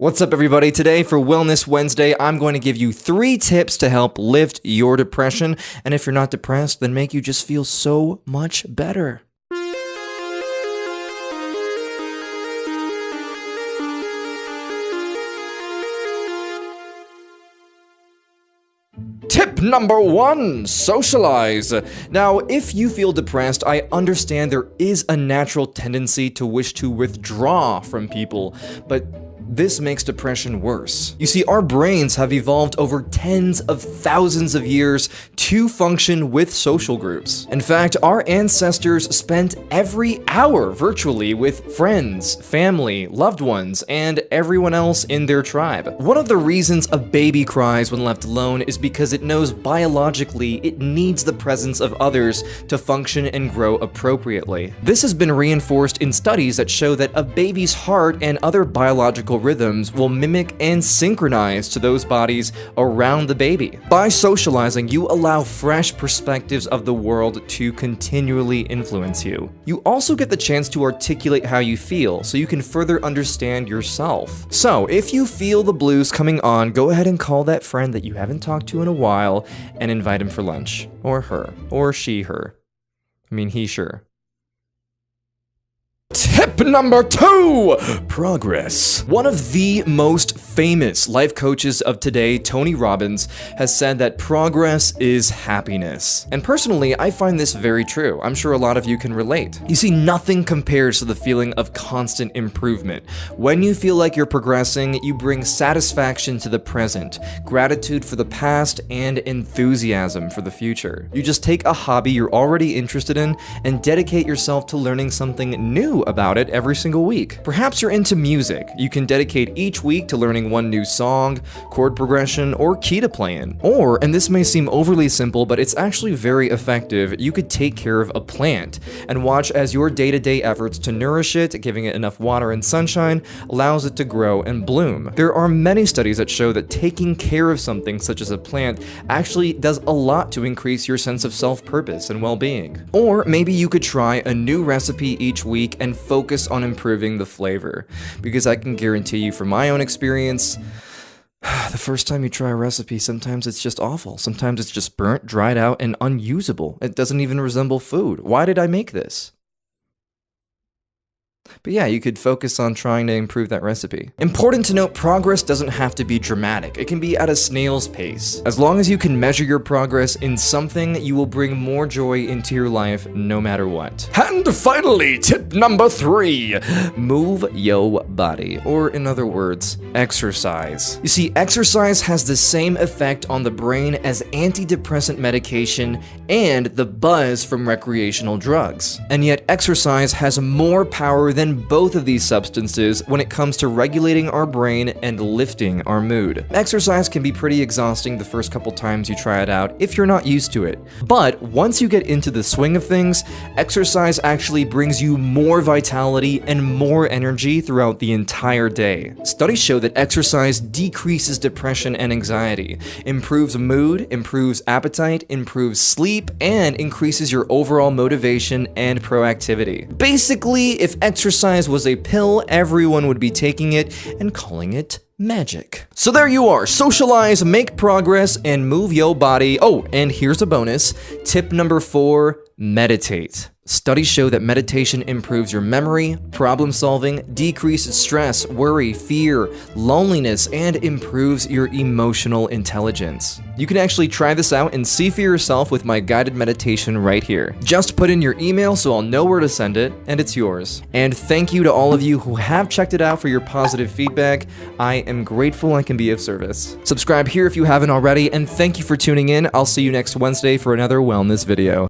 What's up, everybody? Today for Wellness Wednesday, I'm going to give you 3 tips to help lift your depression, and if you're not depressed, then make you just feel so much better. Tip number 1, socialize. Now, if you feel depressed, I understand there is a natural tendency to wish to withdraw from people, but this makes depression worse. You see, our brains have evolved over tens of thousands of years to function with social groups. In fact, our ancestors spent every hour virtually with friends, family, loved ones, and everyone else in their tribe. One of the reasons a baby cries when left alone is because it knows biologically it needs the presence of others to function and grow appropriately. This has been reinforced in studies that show that a baby's heart and other biological rhythms will mimic and synchronize to those bodies around the baby. By socializing, you allow fresh perspectives of the world to continually influence you. You also get the chance to articulate how you feel, so you can further understand yourself. So, if you feel the blues coming on, go ahead and call that friend that you haven't talked to in a while and invite him for lunch. Or her. Or she, her. I mean, he, sure. Tip number 2, progress. One of the most famous life coaches of today, Tony Robbins, has said that progress is happiness. And personally, I find this very true. I'm sure a lot of you can relate. You see, nothing compares to the feeling of constant improvement. When you feel like you're progressing, you bring satisfaction to the present, gratitude for the past, and enthusiasm for the future. You just take a hobby you're already interested in and dedicate yourself to learning something new about it every single week. Perhaps you're into music. You can dedicate each week to learning one new song, chord progression, or key to play in. Or, and this may seem overly simple, but it's actually very effective, you could take care of a plant and watch as your day-to-day efforts to nourish it, giving it enough water and sunshine, allows it to grow and bloom. There are many studies that show that taking care of something such as a plant actually does a lot to increase your sense of self-purpose and well-being. Or maybe you could try a new recipe each week and focus on improving the flavor, because I can guarantee you from my own experience, the first time you try a recipe, sometimes it's just awful. Sometimes it's just burnt, dried out, and unusable. It doesn't even resemble food. Why did I make this? But yeah, you could focus on trying to improve that recipe. Important to note, progress doesn't have to be dramatic. It can be at a snail's pace. As long as you can measure your progress in something, you will bring more joy into your life no matter what. And finally, tip number 3, move your body. Or in other words, exercise. You see, exercise has the same effect on the brain as antidepressant medication and the buzz from recreational drugs. And yet exercise has more power than both of these substances when it comes to regulating our brain and lifting our mood. Exercise can be pretty exhausting the first couple times you try it out if you're not used to it. But once you get into the swing of things, exercise actually brings you more vitality and more energy throughout the entire day. Studies show that exercise decreases depression and anxiety, improves mood, improves appetite, improves sleep, and increases your overall motivation and proactivity. Basically, if exercise was a pill, everyone would be taking it and calling it magic. So there you are. Socialize, make progress, and move your body. Oh, and here's a bonus. Tip number 4, meditate. Studies show that meditation improves your memory, problem solving, decreases stress, worry, fear, loneliness, and improves your emotional intelligence. You can actually try this out and see for yourself with my guided meditation right here. Just put in your email so I'll know where to send it, and it's yours. And thank you to all of you who have checked it out for your positive feedback. I am grateful I can be of service. Subscribe here if you haven't already, and thank you for tuning in. I'll see you next Wednesday for another wellness video.